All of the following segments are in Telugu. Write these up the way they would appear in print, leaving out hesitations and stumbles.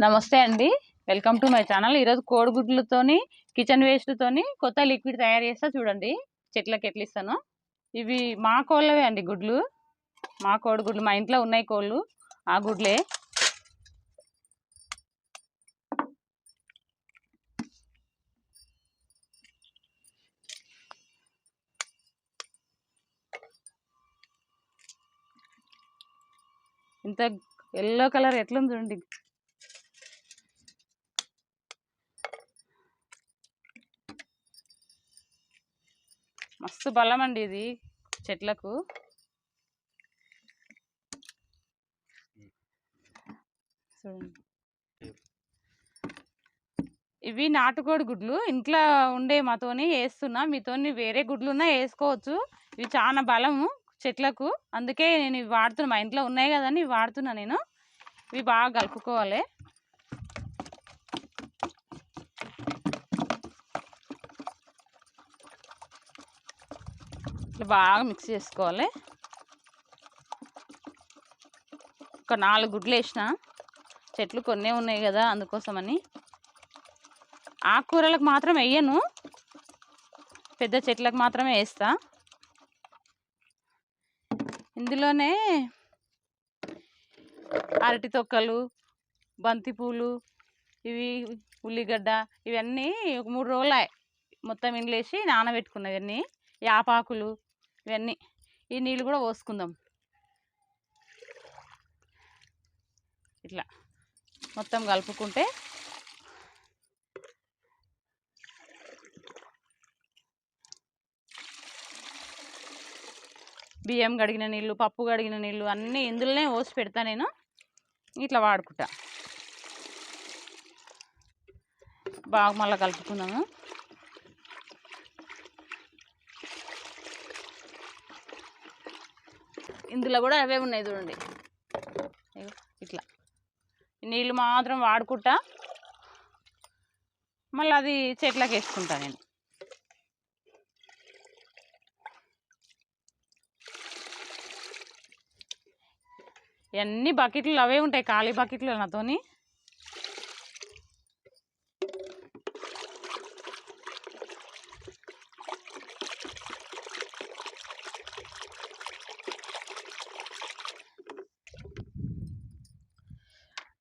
నమస్తే అండి, వెల్కమ్ టు మై ఛానల్. ఈరోజు కోడిగుడ్లతోని కిచెన్ వేస్ట్తోని కొత్త లిక్విడ్ తయారు చేస్తా చూడండి. చెట్లకి ఎట్లా ఇస్తాను. ఇవి మా కోళ్ళవే అండి, గుడ్లు మా కోడిగుడ్లు, మా ఇంట్లో ఉన్నాయి కోళ్ళు, ఆ గుడ్లే. ఇంత ఎల్లో కలర్ ఎట్లుంది చూడండి. మస్తు బలం అండి ఇది చెట్లకు. చూడండి, ఇవి నాటుకోడి గుడ్లు. ఇంట్లో ఉండే మాతోని వేస్తున్నా, మీతోని వేరే గుడ్లున్నా వేసుకోవచ్చు. ఇవి చాలా బలము చెట్లకు, అందుకే నేను ఇవి వాడుతున్నా. మా ఇంట్లో ఉన్నాయి కదని ఇవి వాడుతున్నా నేను. ఇవి బాగా కలుపుకోవాలి. ఇట్లా బాగా మిక్స్ చేసుకోవాలి. ఒక 4 గుడ్లు వేసిన, చెట్లు కొన్నే ఉన్నాయి కదా అందుకోసమని. ఆకుకూరలకు మాత్రం వేయను, పెద్ద చెట్లకు మాత్రమే వేస్తా. ఇందులోనే అరటి తొక్కలు, బంతిపూలు, ఇవి ఉల్లిగడ్డ, ఇవన్నీ ఒక 3 రోజులు మొత్తం ఇండ్లేసి నానబెట్టుకున్నవి. ఇవన్నీ యాపాకులు, ఇవన్నీ. ఈ నీళ్ళు కూడా పోసుకుందాం. ఇట్లా మొత్తం కలుపుకుంటే బియ్యం కడిగిన నీళ్ళు, పప్పు కడిగిన నీళ్ళు అన్నీ ఇందులోనే పోసి పెడతా నేను. ఇట్లా వాడుకుంటా. బాగా మళ్ళీ కలుపుకుందాము. ఇందులో కూడా అవే ఉన్నాయి చూడండి. ఇట్లా నీళ్ళు మాత్రం వాడుకుంటా, మళ్ళీ అది చెట్లకు వేసుకుంటా నేను. ఇవన్నీ బకెట్లు అవే ఉంటాయి, ఖాళీ బకెట్లు నాతోని.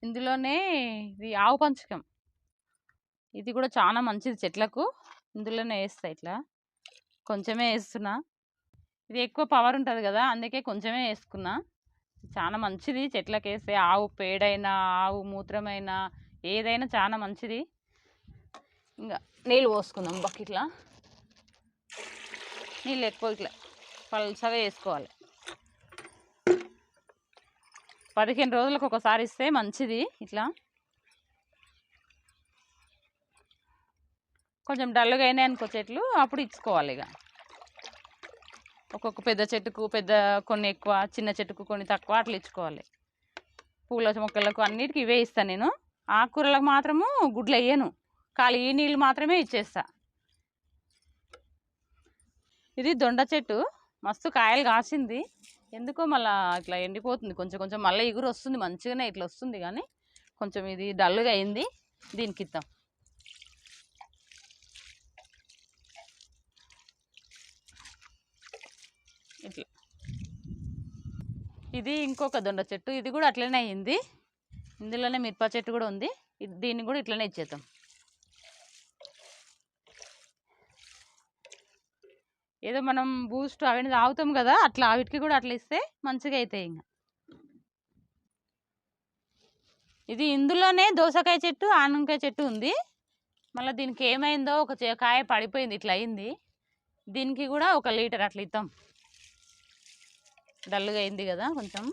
ఇందులోనే ఇది ఆవు పంచకం, ఇది కూడా చాలా మంచిది చెట్లకు. ఇందులోనే వేస్తా. ఇట్లా కొంచెమే వేస్తున్నా. ఇది ఎక్కువ పవర్ ఉంటుంది కదా, అందుకే కొంచెమే వేసుకున్నా. చాలా మంచిది చెట్లకు వేస్తే. ఆవు పేడైనా, ఆవు మూత్రమైనా, ఏదైనా చాలా మంచిది. ఇంకా నీళ్ళు పోసుకుందాం బకెట్లా. నీళ్ళు ఎక్కువ ఇట్లా పల్సగా వేసుకోవాలి. 15 రోజులకు ఒకసారి ఇస్తే మంచిది. ఇట్లా కొంచెం డల్గా అయినాయి అనుకో చెట్లు, అప్పుడు ఇచ్చుకోవాలి. ఇక ఒక్కొక్క పెద్ద చెట్టుకు కొన్ని ఎక్కువ, చిన్న చెట్టుకు కొన్ని తక్కువ, అట్లా ఇచ్చుకోవాలి. పూల మొక్కలకు అన్నిటికీ ఇవే ఇస్తాను నేను. ఆకుకూరలకు మాత్రము గుడ్లు వేయను, ఖాళీ ఈ నీళ్ళు మాత్రమే ఇచ్చేస్తా. ఇది దొండ చెట్టు, మస్తు కాయలు కాసింది. ఎందుకో మళ్ళీ ఇట్లా ఎండిపోతుంది కొంచెం కొంచెం. మళ్ళీ ఎగురు వస్తుంది, మంచిగానే ఇట్లా వస్తుంది, కానీ కొంచెం ఇది డల్గా అయింది. దీనికి ఇద్దాం. ఇట్లా ఇది ఇంకొక దొండ చెట్టు, ఇది కూడా అట్లనే అయింది. ఇందులోనే మిరప చెట్టు కూడా ఉంది, దీన్ని కూడా ఇట్లనే ఇచ్చేద్దాం. ఏదో మనం బూస్ట్ అవన్నీ తాగుతాం కదా, అట్లా వీటికి కూడా అట్లా ఇస్తే మంచిగా అవుతాయి. ఇంకా ఇది ఇందులోనే దోసకాయ చెట్టు, ఆనకాయ చెట్టు ఉంది. మళ్ళీ దీనికి ఏమైందో, ఒక కాయ పడిపోయింది, ఇట్లా అయింది. దీనికి కూడా 1 లీటర్ అట్లా ఇద్దాం. డల్గా అయింది కదా కొంచెం.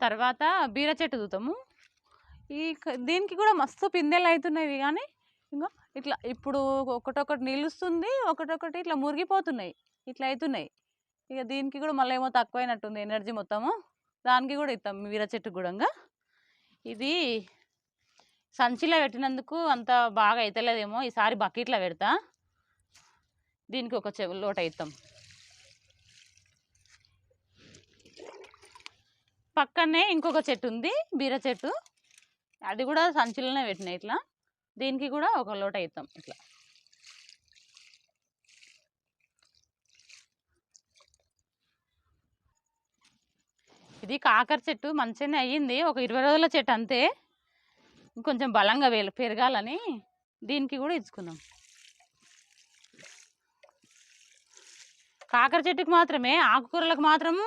తర్వాత బీర చెట్టు చూద్దాము. దీనికి కూడా మస్తు పిందెలు అవుతున్నాయి, కానీ ఇంకా ఇట్లా ఇప్పుడు ఒకటొకటి నిలుస్తుంది, ఒకటొకటి ఇట్లా మురిగిపోతున్నాయి, ఇట్లా అవుతున్నాయి. ఇక దీనికి కూడా మళ్ళీ ఏమో తక్కువైనట్టుంది ఎనర్జీ మొత్తము. దానికి కూడా ఇద్దాం బీర చెట్టు కూడా. ఇది సంచిలో పెట్టినందుకు అంత బాగా అవుతలేదేమో, ఈసారి బకెట్లో పెడతా. దీనికి ఒక లోట ఇద్దాం. పక్కనే ఇంకొక చెట్టు ఉంది, బీర చెట్టు. అది కూడా సంచులనే పెట్టినాయి ఇట్లా. దీనికి కూడా ఒక లోట అవుతాం ఇట్లా. ఇది కాకర చెట్టు మంచిగానే అయ్యింది, ఒక 20 రోజుల చెట్టు అంతే. ఇంకొంచెం బలంగా పెరగాలని దీనికి కూడా ఇచ్చుకుందాం. కాకర చెట్టుకి మాత్రమే, ఆకుకూరలకు మాత్రము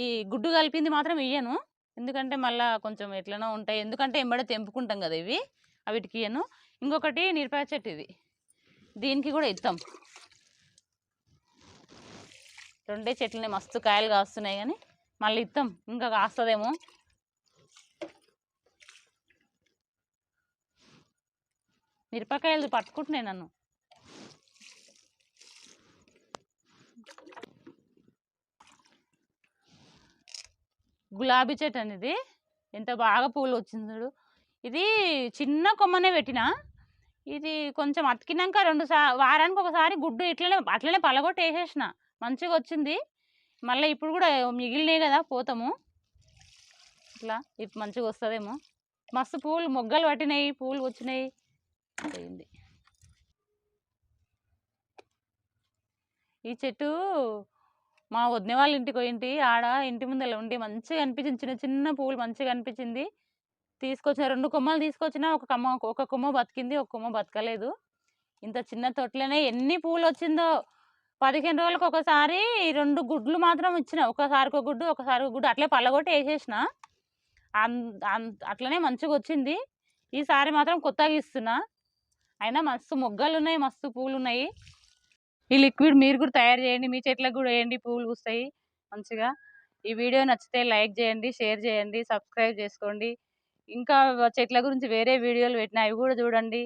ఈ గుడ్డు కలిపింది మాత్రం ఇయ్యను. ఎందుకంటే మళ్ళీ కొంచెం ఎట్లనో ఉంటాయి, ఎందుకంటే ఎంబడే తెంపుకుంటాం కదా ఇవి, వీటికి ఇయ్యను. ఇంకొకటి నిరపాయ చెట్టు, ఇది దీనికి కూడా ఇస్తాం. 2 చెట్లనే మస్తు కాయలు కాస్తున్నాయి, కానీ మళ్ళీ ఇస్తాం, ఇంకా కాస్తుందేమో. మిరపకాయలు పట్టుకుంటున్నాయి నన్ను. గులాబీ చెట్టు అనేది ఎంత బాగా పూలు వచ్చింది చూడు. ఇది చిన్న కొమ్మనే పెట్టిన, ఇది కొంచెం అతికినాక వారానికి ఒకసారి గుడ్డు అట్లనే పలగొట్టి వేసేసిన, మంచిగా వచ్చింది. మళ్ళీ ఇప్పుడు కూడా మిగిలినాయి కదా, పోతాము ఇట్లా. ఇప్పుడు మంచిగా వస్తుందేమో. మస్తు పూలు మొగ్గలు పట్టినాయి, పూలు వచ్చినాయి. అయింది ఈ చెట్టు మా వదిన వాళ్ళ ఇంటికి పోయింటి, ఆడ ఇంటి ముందర ఉండి మంచిగా అనిపించింది, చిన్న చిన్న పువ్వులు మంచిగా అనిపించింది. తీసుకొచ్చిన 2 కొమ్మలు తీసుకొచ్చిన, ఒక కొమ్మ బతికింది, ఒక కొమ్మ బతకలేదు. ఇంత చిన్న తొట్లనే ఎన్ని పూలు వచ్చిందో. 15 రోజులకు ఒకసారి 2 గుడ్లు మాత్రం ఇచ్చిన, ఒకసారి ఒక గుడ్డు ఒకసారి ఒక గుడ్డు అట్లే పల్లగొట్టి వేసేసిన. అట్లనే మంచిగా వచ్చింది. ఈసారి మాత్రం కొత్తగా ఇస్తున్నా. అయినా మస్తు మొగ్గలు ఉన్నాయి, మస్తు పూలు ఉన్నాయి. ఈ లిక్విడ్ మీరు కూడా తయారు చేయండి, మీ చెట్లకు కూడా వేయండి, పూలు పూస్తాయి మంచిగా. ఈ వీడియో నచ్చితే లైక్ చేయండి, షేర్ చేయండి, సబ్స్క్రైబ్ చేసుకోండి. ఇంకా చెట్ల గురించి వేరే వీడియోలు పెట్టినా, అవి కూడా చూడండి.